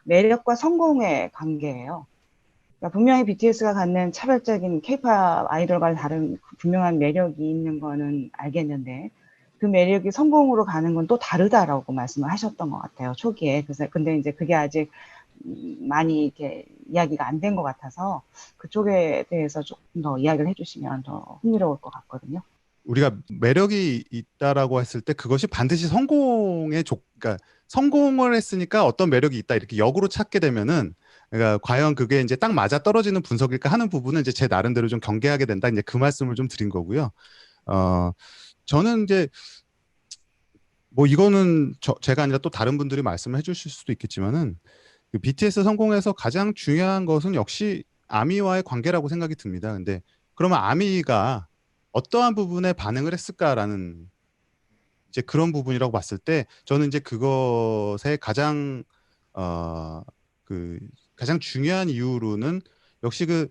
매력과 성공의 관계예요. 그러니까 분명히 BTS가 갖는 차별적인 K-팝 아이돌과 다른 분명한 매력이 있는 거는 알겠는데 그 매력이 성공으로 가는 건 또 다르다라고 말씀을 하셨던 것 같아요, 초기에. 그래서 근데 이제 그게 아직 많이 이렇게 이야기가 안 된 것 같아서 그쪽에 대해서 조금 더 이야기를 해주시면 더 흥미로울 것 같거든요. 우리가 매력이 있다라고 했을 때 그것이 반드시 그러니까 성공을 했으니까 어떤 매력이 있다 이렇게 역으로 찾게 되면은 그러니까 과연 그게 이제 딱 맞아 떨어지는 분석일까 하는 부분은 이제 제 나름대로 좀 경계하게 된다 이제 그 말씀을 좀 드린 거고요. 어 저는 이제 뭐 이거는 제가 아니라 또 다른 분들이 말씀을 해주실 수도 있겠지만은 그 BTS 성공에서 가장 중요한 것은 역시 아미와의 관계라고 생각이 듭니다. 근데 그러면 아미가 어떠한 부분에 반응을 했을까라는 이제 그런 부분이라고 봤을 때 저는 이제 그것의 어, 그 가장 중요한 이유로는 역시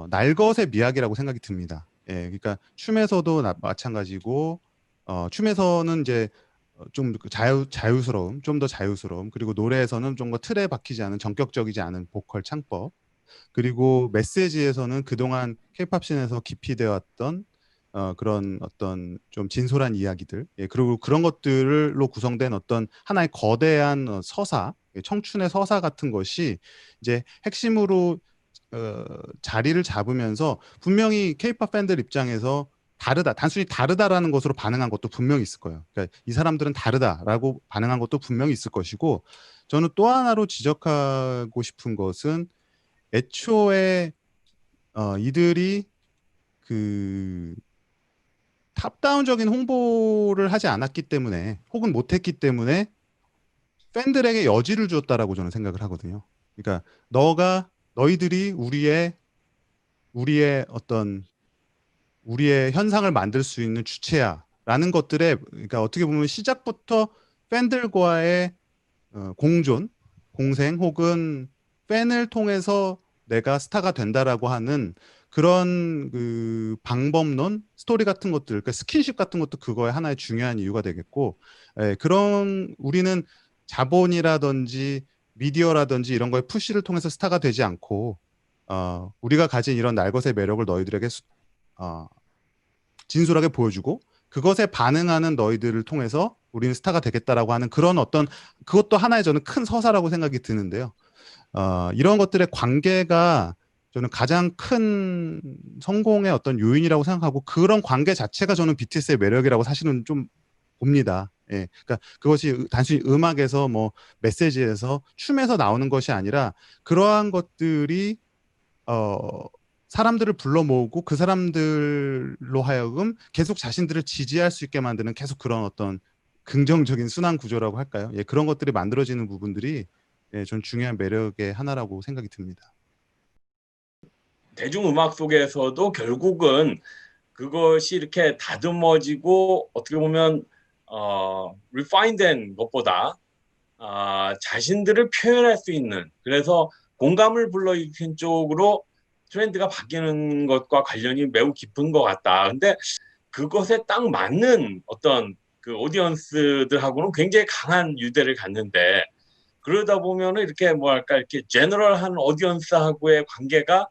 날것의 미학이라고 생각이 듭니다. 예, 그러니까 춤에서도 마찬가지고 춤에서는 이제 좀 자유스러움, 좀 더 자유스러움, 그리고 노래에서는 좀 더 틀에 박히지 않은 정격적이지 않은 보컬 창법, 그리고 메시지에서는 그동안 케이팝 씬에서 기피되어 왔던 그런 어떤 좀 진솔한 이야기들, 예, 그리고 그런 것들로 구성된 어떤 하나의 거대한 서사, 예, 청춘의 서사 같은 것이 이제 핵심으로 자리를 잡으면서 분명히 케이팝 팬들 입장에서 다르다, 단순히 다르다라는 것으로 반응한 것도 분명히 있을 거예요. 그러니까 이 사람들은 다르다라고 반응한 것도 분명히 있을 것이고, 저는 또 하나로 지적하고 싶은 것은 애초에 이들이 그 탑다운적인 홍보를 하지 않았기 때문에 혹은 못했기 때문에 팬들에게 여지를 주었다라고 저는 생각을 하거든요. 그러니까 너희들이 우리의 어떤 우리의 현상을 만들 수 있는 주체야라는 것들에, 그러니까 어떻게 보면 시작부터 팬들과의 공존, 공생 혹은 팬을 통해서 내가 스타가 된다라고 하는 그런 그 방법론, 스토리 같은 것들, 그러니까 스킨십 같은 것도 그거의 하나의 중요한 이유가 되겠고, 그런 우리는 자본이라든지 미디어라든지 이런 거에 푸시를 통해서 스타가 되지 않고, 우리가 가진 이런 날것의 매력을 너희들에게 어, 진솔하게 보여주고 그것에 반응하는 너희들을 통해서 우리는 스타가 되겠다라고 하는 그런 어떤 그것도 하나의 저는 큰 서사라고 생각이 드는데요. 이런 것들의 관계가 저는 가장 큰 성공의 어떤 요인이라고 생각하고 그런 관계 자체가 저는 BTS의 매력이라고 사실은 좀 봅니다. 예, 그러니까 그것이 단순히 음악에서 뭐 메시지에서 춤에서 나오는 것이 아니라 그러한 것들이 어, 사람들을 불러 모으고 그 사람들로 하여금 계속 자신들을 지지할 수 있게 만드는 계속 그런 어떤 긍정적인 순환 구조라고 할까요? 예, 그런 것들이 만들어지는 부분들이 예, 전 중요한 매력의 하나라고 생각이 듭니다. 대중음악 속에서도 결국은 그것이 이렇게 다듬어지고 어떻게 보면 리파인된 것보다 자신들을 표현할 수 있는, 그래서 공감을 불러일으킨 쪽으로 트렌드가 바뀌는 것과 관련이 매우 깊은 것 같다. 근데 그것에 딱 맞는 어떤 그 오디언스들하고는 굉장히 강한 유대를 갖는데, 그러다 보면은 이렇게 뭐랄까 이렇게 제너럴한 오디언스하고의 관계가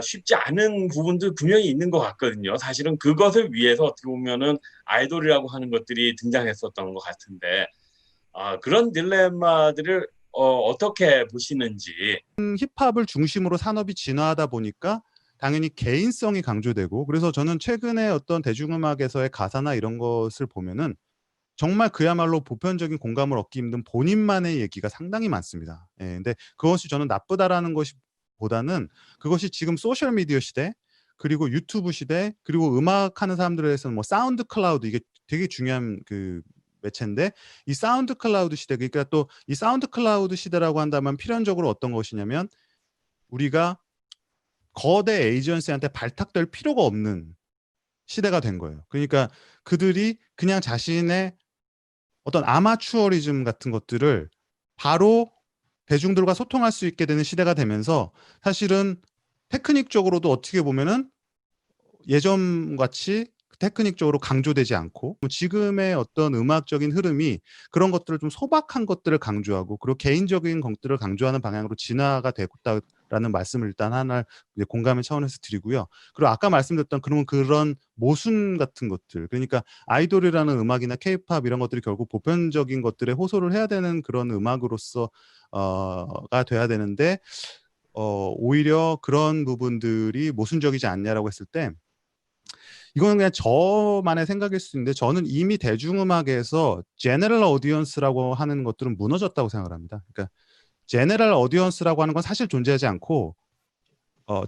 쉽지 않은 부분도 분명히 있는 것 같거든요. 사실은 그것을 위해서 어떻게 보면은 아이돌이라고 하는 것들이 등장했었던 것 같은데, 그런 딜레마들을 어떻게 보시는지. 힙합을 중심으로 산업이 진화하다 보니까 당연히 개인성이 강조되고 그래서 저는 최근에 어떤 대중음악에서의 가사나 이런 것을 보면은 정말 그야말로 보편적인 공감을 얻기 힘든 본인만의 얘기가 상당히 많습니다. 예, 근데 그것이 저는 나쁘다라는 것이 보다는 그것이 지금 소셜 미디어 시대 그리고 유튜브 시대 그리고 음악하는 사람들에 대해서는 뭐 사운드 클라우드 이게 되게 중요한 그 매체인데 이 사운드 클라우드 시대 그러니까 또 이 사운드 클라우드 시대라고 한다면 필연적으로 어떤 것이냐면 우리가 거대 에이전시한테 발탁될 필요가 없는 시대가 된 거예요. 그러니까 그들이 그냥 자신의 어떤 아마추어리즘 같은 것들을 바로 대중들과 소통할 수 있게 되는 시대가 되면서 사실은 테크닉적으로도 어떻게 보면은 예전 같이 테크닉적으로 강조되지 않고 지금의 어떤 음악적인 흐름이 그런 것들을 좀 소박한 것들을 강조하고 그리고 개인적인 것들을 강조하는 방향으로 진화가 되고 있다라는 말씀을 일단 하나 이제 공감의 차원에서 드리고요. 그리고 아까 말씀드렸던 그런 모순 같은 것들 그러니까 아이돌이라는 음악이나 케이팝 이런 것들이 결국 보편적인 것들에 호소를 해야 되는 그런 음악으로서 가 돼야 되는데 오히려 그런 부분들이 모순적이지 않냐라고 했을 때 이거는 그냥 저만의 생각일 수 있는데 저는 이미 대중음악에서 제너럴 어디언스라고 하는 것들은 무너졌다고 생각을 합니다. 그러니까 제너럴 어디언스라고 하는 건 사실 존재하지 않고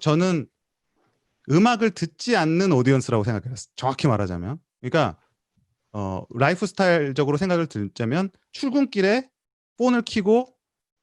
저는 음악을 듣지 않는 오디언스라고 생각해요. 정확히 말하자면. 그러니까 라이프 스타일적으로 생각을 들자면 출근길에 폰을 켜고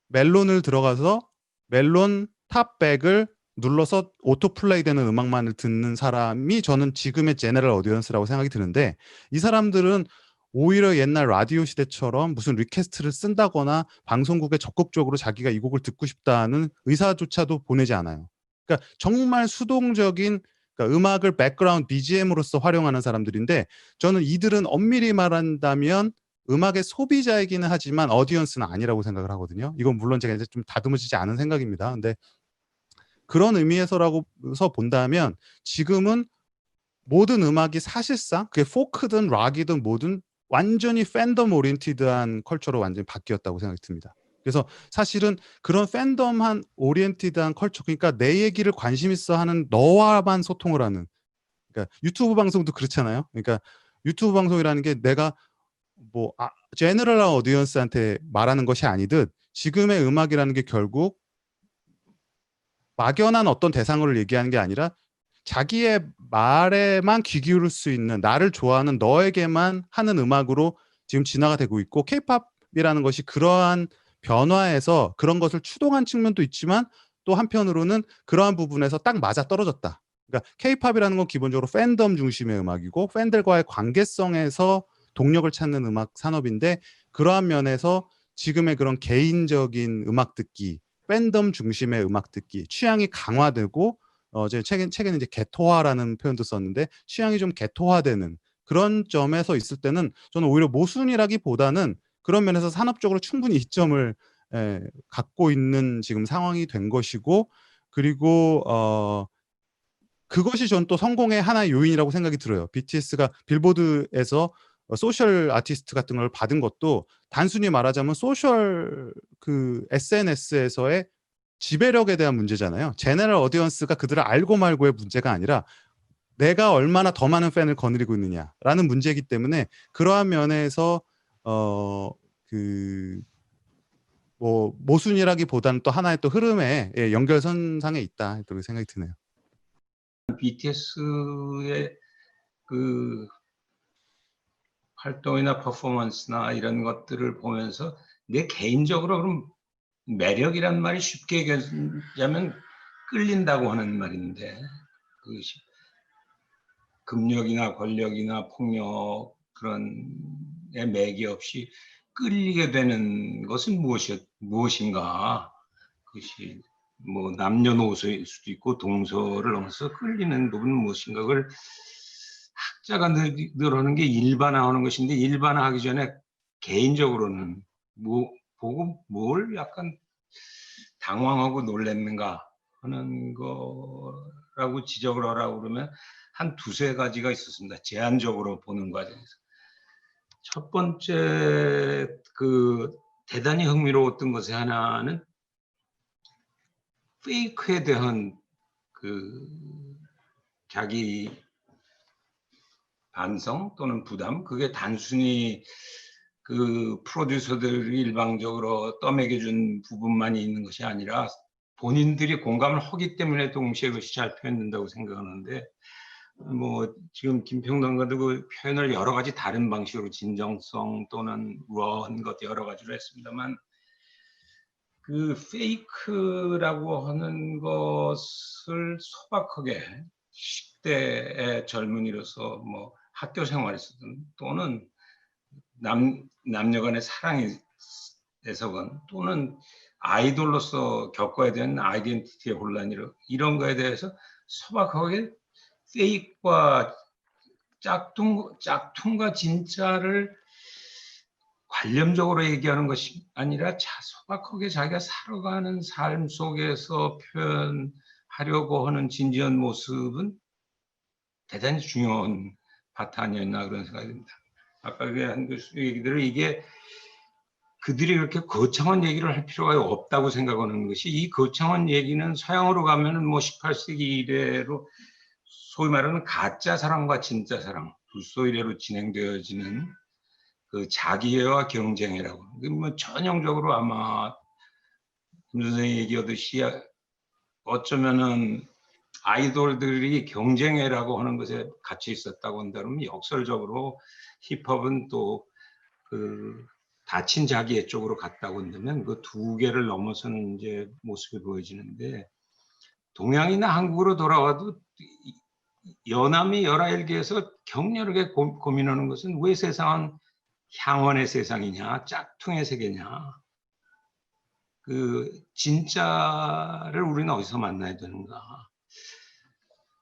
멜론을 들어가서 멜론 탑백을 눌러서 오토 플레이 되는 음악만을 듣는 사람이 저는 지금의 제너럴 어디언스라고 생각이 드는데 이 사람들은 오히려 옛날 라디오 시대처럼 무슨 리퀘스트를 쓴다거나 방송국에 적극적으로 자기가 이 곡을 듣고 싶다는 의사조차도 보내지 않아요. 그러니까 정말 수동적인 그러니까 음악을 백그라운드 BGM으로서 활용하는 사람들인데 저는 이들은 엄밀히 말한다면 음악의 소비자이기는 하지만 어디언스는 아니라고 생각을 하거든요. 이건 물론 제가 이제 좀 다듬어지지 않은 생각입니다. 근데 그런 의미에서라고서 본다면 지금은 모든 음악이 사실상 그게 포크든 락이든 뭐든 완전히 팬덤 오리엔티드한 컬처로 완전히 바뀌었다고 생각이 듭니다. 그래서 사실은 그런 팬덤한 오리엔티드한 컬처 그러니까 내 얘기를 관심 있어 하는 너와만 소통을 하는 그러니까 유튜브 방송도 그렇잖아요. 그러니까 유튜브 방송이라는 게 내가 뭐 제너럴 어디언스한테 말하는 것이 아니듯 지금의 음악이라는 게 결국 막연한 어떤 대상을 얘기하는 게 아니라 자기의 말에만 귀 기울일 수 있는 나를 좋아하는 너에게만 하는 음악으로 지금 진화가 되고 있고 케이팝이라는 것이 그러한 변화에서 그런 것을 추동한 측면도 있지만 또 한편으로는 그러한 부분에서 딱 맞아떨어졌다. 그러니까 케이팝이라는 건 기본적으로 팬덤 중심의 음악이고 팬들과의 관계성에서 동력을 찾는 음악 산업인데 그러한 면에서 지금의 그런 개인적인 음악 듣기 팬덤 중심의 음악 듣기 취향이 강화되고 제 최근에 이제 개토화라는 표현도 썼는데 취향이 좀 개토화되는 그런 점에서 있을 때는 저는 오히려 모순이라기보다는 그런 면에서 산업적으로 충분히 이점을 갖고 있는 지금 상황이 된 것이고 그리고 그것이 전 또 성공의 하나의 요인이라고 생각이 들어요. BTS가 빌보드에서 소셜 아티스트 같은 걸 받은 것도 단순히 말하자면 소셜 그 SNS에서의 지배력에 대한 문제잖아요. 제너럴 어디언스가 그들을 알고 말고의 문제가 아니라 내가 얼마나 더 많은 팬을 거느리고 있느냐라는 문제이기 때문에 그러한 면에서 그 뭐 모순이라기보다는 또 하나의 또 흐름의 연결선상에 있다 그렇게 생각이 드네요. BTS의 그 활동이나 퍼포먼스나 이런 것들을 보면서 내 개인적으로 그럼 매력이란 말이 쉽게 얘기하자면 끌린다고 하는 말인데 그 금력이나 권력이나 폭력 그런 에 매개 없이 끌리게 되는 것은 무엇인가? 그것이 뭐 남녀노소일 수도 있고 동서를 넘어서 끌리는 부분은 무엇인가? 그걸 학자가 늘어는 게 일반화하는 것인데 일반화하기 전에 개인적으로는 보고 뭘 약간 당황하고 놀랐는가 하는 거라고 지적을 하라고 그러면 한 두세 가지가 있었습니다. 제한적으로 보는 과정에서. 첫 번째 그 대단히 흥미로웠던 것의 하나는 페이크에 대한 그 자기 반성 또는 부담 그게 단순히 그 프로듀서들이 일방적으로 떠먹여준 부분만이 있는 것이 아니라 본인들이 공감을 하기 때문에 동시에 그것이 잘 표현된다고 생각하는데 뭐 지금 김평론가도 그 표현을 여러 가지 다른 방식으로 진정성 또는 우아한 것 여러 가지로 했습니다만 그 페이크라고 하는 것을 소박하게 10대의 젊은이로서 뭐 학교 생활에서든 또는 남녀 간의 사랑에서건 또는 아이돌로서 겪어야 되는 아이덴티티의 혼란 이런 거에 대해서 소박하게 페이크와 짝퉁과 진짜를 관념적으로 얘기하는 것이 아니라 소박하게 자기가 살아가는 삶 속에서 표현하려고 하는 진지한 모습은 대단히 중요한 바탕이었나 그런 생각이 듭니다. 아까 한 얘기대로 이게 그들이 그렇게 거창한 얘기를 할 필요가 없다고 생각하는 것이, 이 거창한 얘기는 서양으로 가면은 뭐 18세기 이래로 소위 말하는 가짜 사랑과 진짜 사랑, 불소 이래로 진행되어지는 그 자기애와 경쟁애라고. 뭐 전형적으로 아마 김 선생이 얘기하듯이 어쩌면은 아이돌들이 경쟁애라고 하는 것에 갇혀 있었다고 한다면, 역설적으로 힙합은 또 그 닫힌 자기애 쪽으로 갔다고 한다면 그 두 개를 넘어서는 이제 모습이 보여지는데, 동양이나 한국으로 돌아와도 연암이 열아일개에서 격렬하게 고민하는 것은 왜 세상은 향원의 세상이냐, 짝퉁의 세계냐, 그 진짜를 우리는 어디서 만나야 되는가,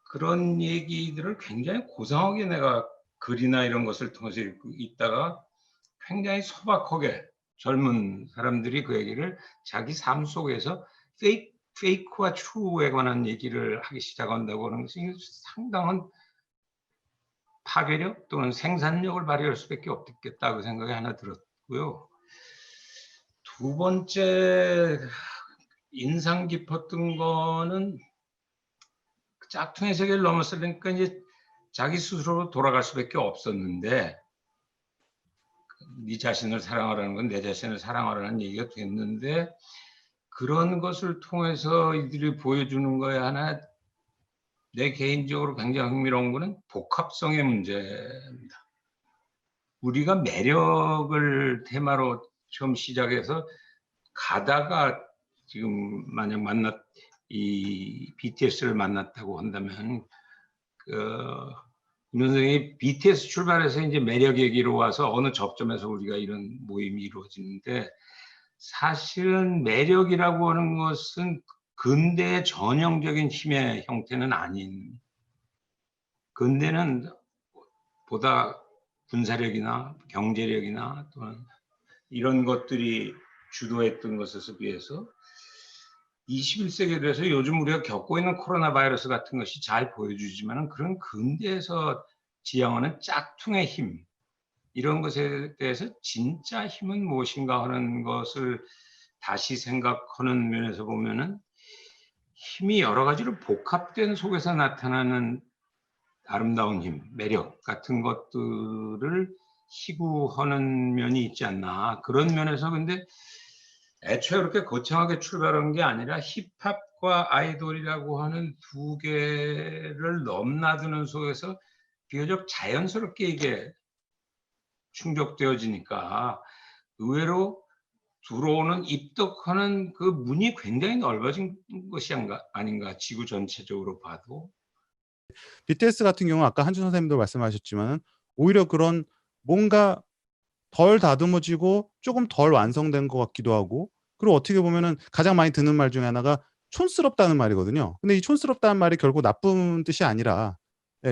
그런 얘기들을 굉장히 고상하게 내가 글이나 이런 것을 통해서 읽다가 굉장히 소박하게 젊은 사람들이 그 얘기를 자기 삶 속에서 페이크와 트루에 관한 얘기를 하기 시작한다고 하는 것은 상당한 파괴력 또는 생산력을 발휘할 수밖에 없겠다 그 생각이 하나 들었고요. 두 번째 인상 깊었던 거는 짝퉁의 세계를 넘었으니까 이제 자기 스스로 돌아갈 수밖에 없었는데, 네 자신을 사랑하라는 건 내 자신을 사랑하라는 얘기가 됐는데, 그런 것을 통해서 이들이 보여주는 거에 하나 내 개인적으로 굉장히 흥미로운 거는 복합성의 문제입니다. 우리가 매력을 테마로 처음 시작해서 가다가 지금 만약 이 BTS를 만났다고 한다면, 김 선생이 BTS 출발해서 이제 매력 얘기로 와서 어느 접점에서 우리가 이런 모임이 이루어지는데, 사실은 매력이라고 하는 것은 근대의 전형적인 힘의 형태는 아닌, 근대는 보다 군사력이나 경제력이나 또는 이런 것들이 주도했던 것에 비해서 21세기에 대해서 요즘 우리가 겪고 있는 코로나 바이러스 같은 것이 잘 보여주지만, 그런 근대에서 지향하는 짝퉁의 힘, 이런 것에 대해서 진짜 힘은 무엇인가 하는 것을 다시 생각하는 면에서 보면은, 힘이 여러 가지로 복합된 속에서 나타나는 아름다운 힘, 매력 같은 것들을 희구하는 면이 있지 않나. 그런 면에서 근데 애초에 그렇게 거창하게 출발한 게 아니라 힙합과 아이돌이라고 하는 두 개를 넘나드는 속에서 비교적 자연스럽게 이게 충족되어지니까 의외로 들어오는 입덕하는 그 문이 굉장히 넓어진 것이 아닌가, 지구 전체적으로 봐도. BTS 같은 경우는 아까 한준 선생님도 말씀하셨지만 오히려 그런 뭔가 덜 다듬어지고 조금 덜 완성된 것 같기도 하고, 그리고 어떻게 보면은 가장 많이 듣는 말 중에 하나가 촌스럽다는 말이거든요. 근데 이 촌스럽다는 말이 결국 나쁜 뜻이 아니라,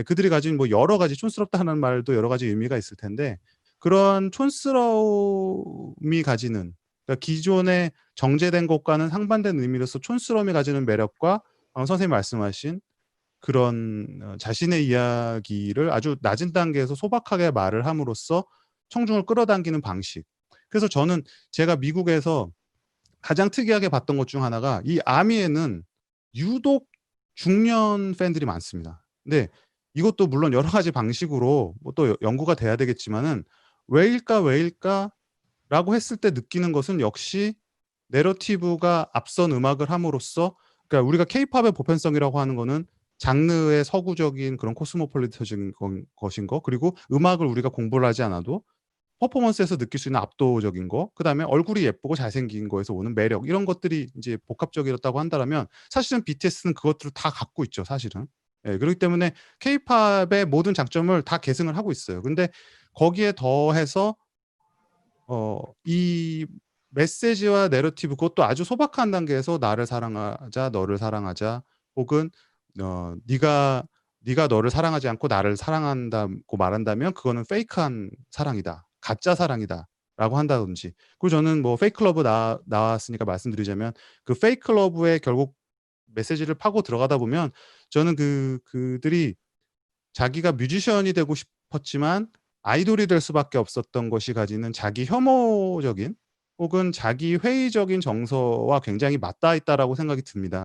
그들이 가진 뭐 여러 가지, 촌스럽다는 말도 여러 가지 의미가 있을 텐데, 그런 촌스러움이 가지는, 그러니까 기존의 정제된 것과는 상반된 의미로서 촌스러움이 가지는 매력과 선생님이 말씀하신 그런 자신의 이야기를 아주 낮은 단계에서 소박하게 말을 함으로써 청중을 끌어당기는 방식. 그래서 저는 제가 미국에서 가장 특이하게 봤던 것 중 하나가, 이 아미에는 유독 중년 팬들이 많습니다. 근데 이것도 물론 여러 가지 방식으로 뭐 또 연구가 돼야 되겠지만은, 왜일까라고 했을 때 느끼는 것은 역시 내러티브가 앞선 음악을 함으로써, 그러니까 우리가 케이팝의 보편성이라고 하는 거는 장르의 서구적인 그런 코스모폴리터적인 것인 거, 그리고 음악을 우리가 공부를 하지 않아도 퍼포먼스에서 느낄 수 있는 압도적인 거, 그다음에 얼굴이 예쁘고 잘생긴 거에서 오는 매력, 이런 것들이 이제 복합적이었다고 한다면, 사실은 BTS는 그것들을 다 갖고 있죠, 사실은. 그렇기 때문에 케이팝의 모든 장점을 다 계승을 하고 있어요. 근데 거기에 더해서 이 메시지와 내러티브, 그것도 아주 소박한 단계에서 나를 사랑하자, 너를 사랑하자, 혹은 네가 네가 너를 사랑하지 않고 나를 사랑한다고 말한다면 그거는 페이크한 사랑이다. 가짜 사랑이다. 라고 한다든지. 그리고 저는 뭐 페이크 러브 나왔으니까 말씀드리자면 그 페이크 러브에 결국 메시지를 파고 들어가다 보면 저는 그들이 자기가 뮤지션이 되고 싶었지만 아이돌이 될 수밖에 없었던 것이 가지는 자기 혐오적인 혹은 자기 회의적인 정서와 굉장히 맞닿아 있다라고 생각이 듭니다.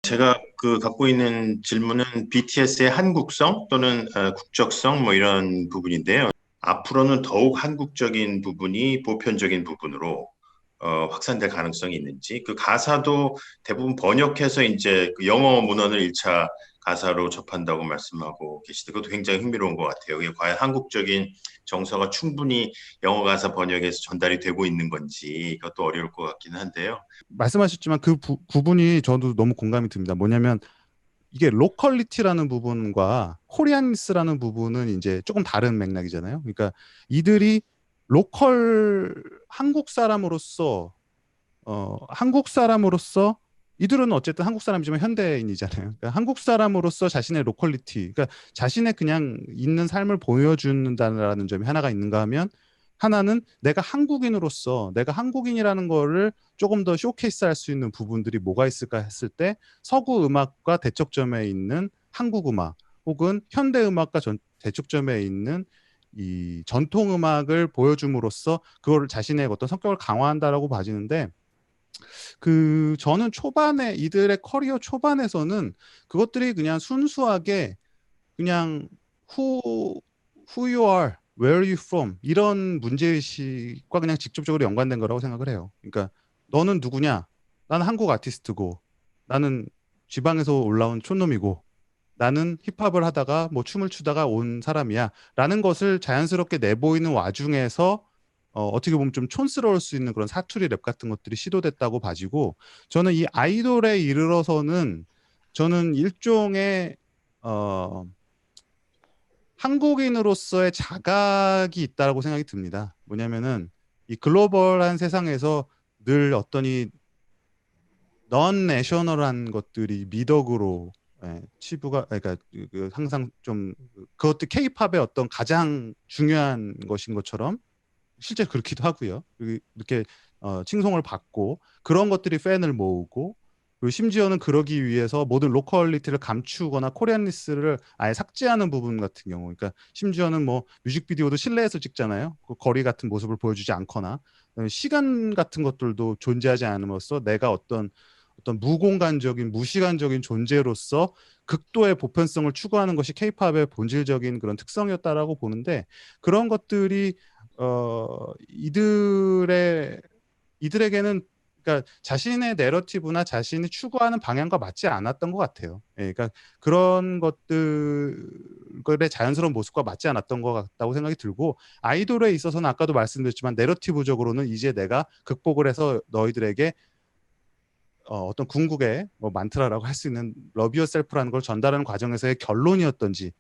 제가 갖고 있는 질문은 BTS의 한국성 또는 국적성 뭐 이런 부분인데요. 앞으로는 더욱 한국적인 부분이 보편적인 부분으로 확산될 가능성이 있는지, 그 가사도 대부분 번역해서 이제 그 영어 문헌을 1차 가사로 접한다고 말씀하고 계시대. 그것도 굉장히 흥미로운 것 같아요. 이게 과연 한국적인 정서가 충분히 영어 가사 번역에서 전달이 되고 있는 건지 그것도 어려울 것 같기는 한데요. 말씀하셨지만 그 부분이 저도 너무 공감이 듭니다. 뭐냐면 이게 로컬리티라는 부분과 코리안리스라는 부분은 이제 조금 다른 맥락이잖아요. 그러니까 이들이 로컬 한국 사람으로서 이들은 어쨌든 한국 사람이지만 현대인이잖아요. 그러니까 한국 사람으로서 자신의 로컬리티, 그러니까 자신의 그냥 있는 삶을 보여준다는 점이 하나가 있는가 하면 하나는 내가 한국인으로서 내가 한국인이라는 거를 조금 더 쇼케이스할 수 있는 부분들이 뭐가 있을까 했을 때 서구 음악과 대척점에 있는 한국 음악 혹은 현대 음악과 대척점에 있는 이 전통 음악을 보여줌으로써 그거를 자신의 어떤 성격을 강화한다라고 봐지는데 저는 초반에 이들의 커리어 초반에서는 그것들이 그냥 순수하게 그냥 who you are, where are you from 이런 문제의식과 그냥 직접적으로 연관된 거라고 생각을 해요. 그러니까 너는 누구냐? 나는 한국 아티스트고 나는 지방에서 올라온 촌놈이고 나는 힙합을 하다가 뭐 춤을 추다가 온 사람이야 라는 것을 자연스럽게 내보이는 와중에서 어떻게 보면 좀 촌스러울 수 있는 그런 사투리 랩 같은 것들이 시도됐다고 봐지고 저는 이 아이돌에 이르러서는 저는 일종의 한국인으로서의 자각이 있다고 생각이 듭니다. 뭐냐면은 이 글로벌한 세상에서 늘 어떤 이 넌 내셔널한 것들이 미덕으로 치부가 그러니까 항상 좀 그것도 케이팝의 어떤 가장 중요한 것인 것처럼 실제 그렇기도 하고요. 이렇게 칭송을 받고 그런 것들이 팬을 모으고 그리고 심지어는 그러기 위해서 모든 로컬리티를 감추거나 코리안리스를 아예 삭제하는 부분 같은 경우 그러니까 심지어는 뭐 뮤직비디오도 실내에서 찍잖아요. 그 거리 같은 모습을 보여주지 않거나 시간 같은 것들도 존재하지 않음으로써 내가 어떤 무공간적인 무시간적인 존재로서 극도의 보편성을 추구하는 것이 케이팝의 본질적인 그런 특성이었다라고 보는데 그런 것들이 이들에게는 그러니까 자신의 내러티브나 자신이 추구하는 방향과 맞지 않았던 것 같아요. 예, 그러니까 그런 것들의 자연스러운 모습과 맞지 않았던 것 같다고 생각이 들고 아이돌에 있어서는 아까도 말씀드렸지만 내러티브적으로는 이제 내가 극복을 해서 너희들에게 어떤 궁극의 뭐 만트라라고 할 수 있는 러브 유어셀프라는 걸 전달하는 과정에서의 결론이었던지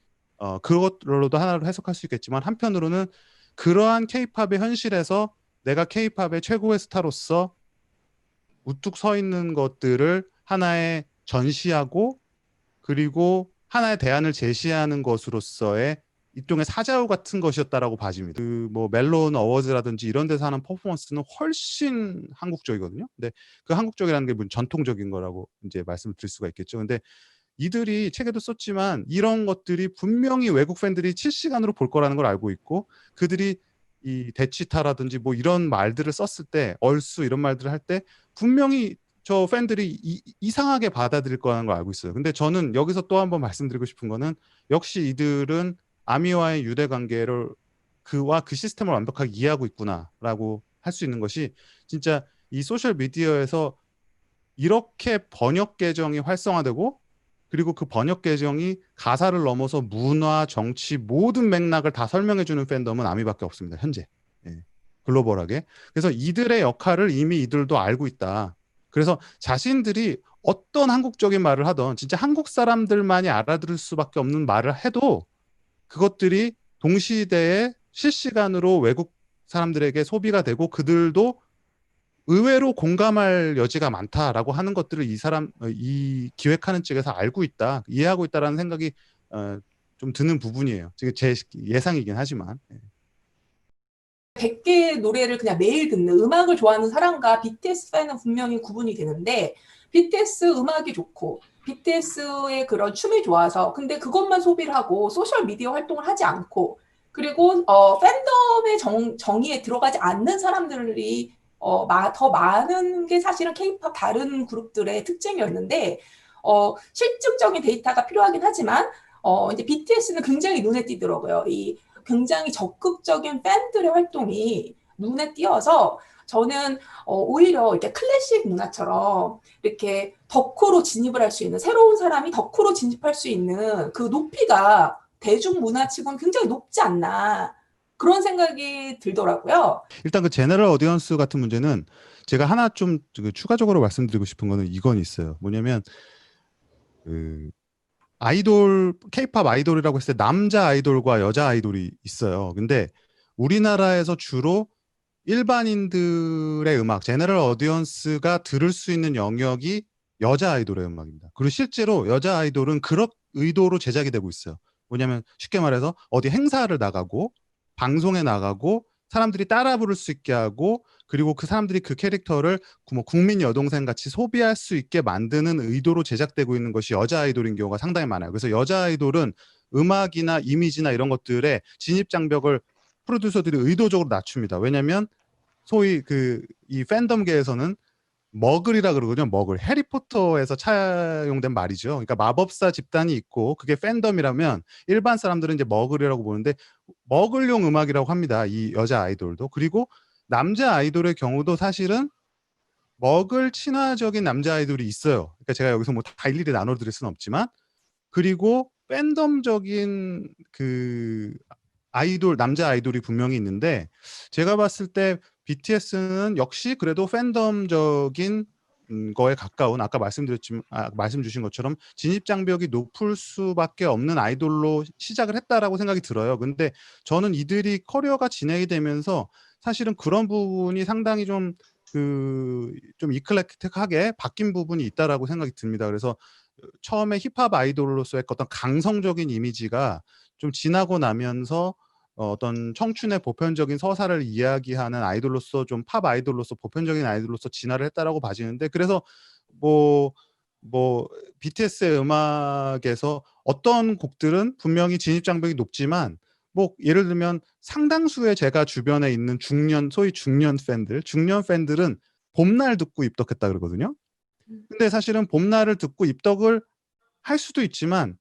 그것로도 하나로 해석할 수 있겠지만 한편으로는 그러한 케이팝의 현실에서 내가 케이팝의 최고의 스타로서 우뚝 서 있는 것들을 하나의 전시하고 그리고 하나의 대안을 제시하는 것으로서의 일종의 사자후 같은 것이었다라고 봐집니다. 뭐 멜론 어워즈라든지 이런 데서 하는 퍼포먼스는 훨씬 한국적이거든요. 근데 그 한국적이라는 게 무슨 전통적인 거라고 이제 말씀을 드릴 수가 있겠죠. 근데 이들이 책에도 썼지만 이런 것들이 분명히 외국 팬들이 실시간으로 볼 거라는 걸 알고 있고 그들이 이 데치타라든지 뭐 이런 말들을 썼을 때 얼쑤 이런 말들을 할 때 분명히 저 팬들이 이상하게 받아들일 거라는 걸 알고 있어요. 근데 저는 여기서 또 한 번 말씀드리고 싶은 거는 역시 이들은 아미와의 유대 관계를 그와 그 시스템을 완벽하게 이해하고 있구나라고 할 수 있는 것이 진짜 이 소셜 미디어에서 이렇게 번역 계정이 활성화되고 그리고 그 번역 계정이 가사를 넘어서 문화, 정치 모든 맥락을 다 설명해주는 팬덤은 아미밖에 없습니다. 현재 글로벌하게. 그래서 이들의 역할을 이미 이들도 알고 있다. 그래서 자신들이 어떤 한국적인 말을 하던 진짜 한국 사람들만이 알아들을 수밖에 없는 말을 해도 그것들이 동시대에 실시간으로 외국 사람들에게 소비가 되고 그들도 의외로 공감할 여지가 많다라고 하는 것들을 이 기획하는 측에서 알고 있다, 이해하고 있다라는 생각이 좀 드는 부분이에요. 지금 제 예상이긴 하지만. 100개의 노래를 그냥 매일 듣는 음악을 좋아하는 사람과 BTS 팬은 분명히 구분이 되는데 BTS 음악이 좋고 BTS의 그런 춤이 좋아서 근데 그것만 소비를 하고 소셜 미디어 활동을 하지 않고 그리고 팬덤의 정의에 들어가지 않는 사람들이 더 많은 게 사실은 K-pop 다른 그룹들의 특징이었는데 실증적인 데이터가 필요하긴 하지만 이제 BTS는 굉장히 눈에 띄더라고요. 이 굉장히 적극적인 팬들의 활동이 눈에 띄어서 저는 오히려 이렇게 클래식 문화처럼 이렇게 덕후로 진입을 할 수 있는 새로운 사람이 덕후로 진입할 수 있는 그 높이가 대중문화치고는 굉장히 높지 않나 그런 생각이 들더라고요. 일단 그 제너럴 어디언스 같은 문제는 제가 하나 좀 추가적으로 말씀드리고 싶은 거는 이건 있어요. 뭐냐면 그 아이돌, K-팝 아이돌이라고 했을 때 남자 아이돌과 여자 아이돌이 있어요. 근데 우리나라에서 주로 일반인들의 음악, 제너럴 어디언스가 들을 수 있는 영역이 여자 아이돌의 음악입니다. 그리고 실제로 여자 아이돌은 그런 의도로 제작이 되고 있어요. 뭐냐면 쉽게 말해서 어디 행사를 나가고 방송에 나가고 사람들이 따라 부를 수 있게 하고 그리고 그 사람들이 그 캐릭터를 뭐 국민 여동생 같이 소비할 수 있게 만드는 의도로 제작되고 있는 것이 여자 아이돌인 경우가 상당히 많아요. 그래서 여자 아이돌은 음악이나 이미지나 이런 것들의 진입 장벽을 프로듀서들이 의도적으로 낮춥니다. 왜냐하면 소위 이 팬덤계에서는 머글이라 그러거든요. 머글. 해리포터에서 차용된 말이죠. 그러니까 마법사 집단이 있고 그게 팬덤이라면 일반 사람들은 이제 머글이라고 보는데 머글용 음악이라고 합니다. 이 여자 아이돌도. 그리고 남자 아이돌의 경우도 사실은 머글 친화적인 남자 아이돌이 있어요. 그러니까 제가 여기서 뭐 다 일일이 나눠드릴 수는 없지만 그리고 팬덤적인 그 아이돌, 남자 아이돌이 분명히 있는데 제가 봤을 때 BTS는 역시 그래도 팬덤적인 거에 가까운 아까 말씀 주신 것처럼 진입 장벽이 높을 수밖에 없는 아이돌로 시작을 했다라고 생각이 들어요. 근데 저는 이들이 커리어가 진행이 되면서 사실은 그런 부분이 상당히 좀 이클렉틱하게 바뀐 부분이 있다라고 생각이 듭니다. 그래서 처음에 힙합 아이돌로서의 어떤 강성적인 이미지가 좀 지나고 나면서 어떤 청춘의 보편적인 서사를 이야기하는 아이돌로서 좀 팝 아이돌로서 보편적인 아이돌로서 진화를 했다라고 봐지는데 그래서 뭐 BTS의 음악에서 어떤 곡들은 분명히 진입 장벽이 높지만 뭐 예를 들면 상당수의 제가 주변에 있는 소위 중년 팬들은 봄날 듣고 입덕했다 그러거든요. 근데 사실은 봄날을 듣고 입덕을 할 수도 있지만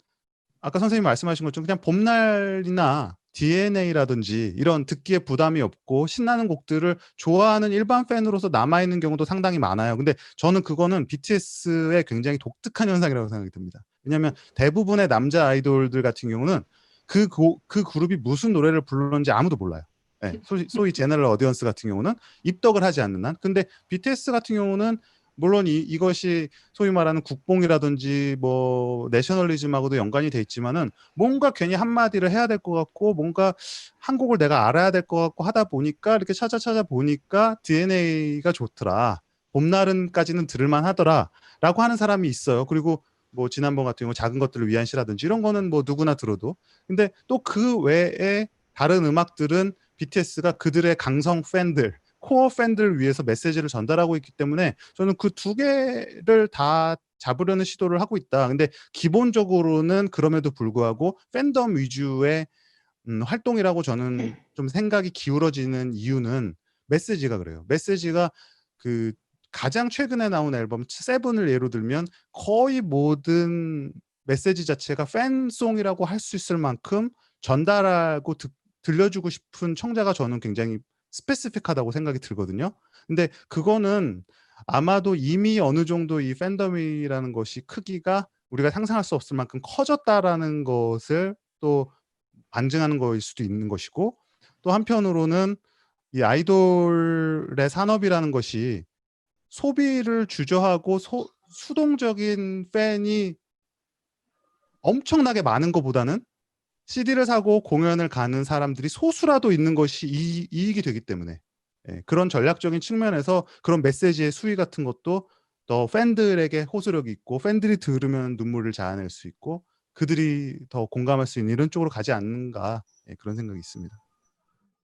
아까 선생님이 말씀하신 것처럼 그냥 봄날이나 DNA라든지 이런 듣기에 부담이 없고 신나는 곡들을 좋아하는 일반 팬으로서 남아있는 경우도 상당히 많아요. 근데 저는 그거는 BTS의 굉장히 독특한 현상이라고 생각이 듭니다. 왜냐하면 대부분의 남자 아이돌들 같은 경우는 그 그룹이 무슨 노래를 불렀는지 아무도 몰라요. 네, 소위 제너럴 어디언스 같은 경우는 입덕을 하지 않는 한. 근데 BTS 같은 경우는 물론 이것이 소위 말하는 국뽕이라든지 뭐 내셔널리즘하고도 연관이 돼 있지만은 뭔가 괜히 한마디를 해야 될 것 같고 뭔가 한 곡을 내가 알아야 될 것 같고 하다 보니까 이렇게 찾아보니까 DNA가 좋더라. 봄날은까지는 들을만 하더라. 라고 하는 사람이 있어요. 그리고 뭐 지난번 같은 경우 작은 것들을 위한 시라든지 이런 거는 뭐 누구나 들어도. 근데 또 그 외에 다른 음악들은 BTS가 그들의 강성 팬들 코어 팬들을 위해서 메시지를 전달하고 있기 때문에 저는 그 두 개를 다 잡으려는 시도를 하고 있다. 근데 기본적으로는 그럼에도 불구하고 팬덤 위주의 활동이라고 저는 좀 생각이 기울어지는 이유는 메시지가 그래요. 메시지가 그 가장 최근에 나온 앨범 세븐을 예로 들면 거의 모든 메시지 자체가 팬송이라고 할 수 있을 만큼 전달하고 들려주고 싶은 청자가 저는 굉장히 스페시픽하다고 생각이 들거든요. 근데 그거는 아마도 이미 어느 정도 이 팬덤이라는 것이 크기가 우리가 상상할 수 없을 만큼 커졌다라는 것을 또 반증하는 거일 수도 있는 것이고 또 한편으로는 이 아이돌의 산업이라는 것이 소비를 주저하고 수동적인 팬이 엄청나게 많은 것보다는 CD를 사고 공연을 가는 사람들이 소수라도 있는 것이 이익이 되기 때문에 그런 전략적인 측면에서 그런 메시지의 수위 같은 것도 더 팬들에게 호소력이 있고 팬들이 들으면 눈물을 자아낼 수 있고 그들이 더 공감할 수 있는 이런 쪽으로 가지 않는가, 예, 그런 생각이 있습니다.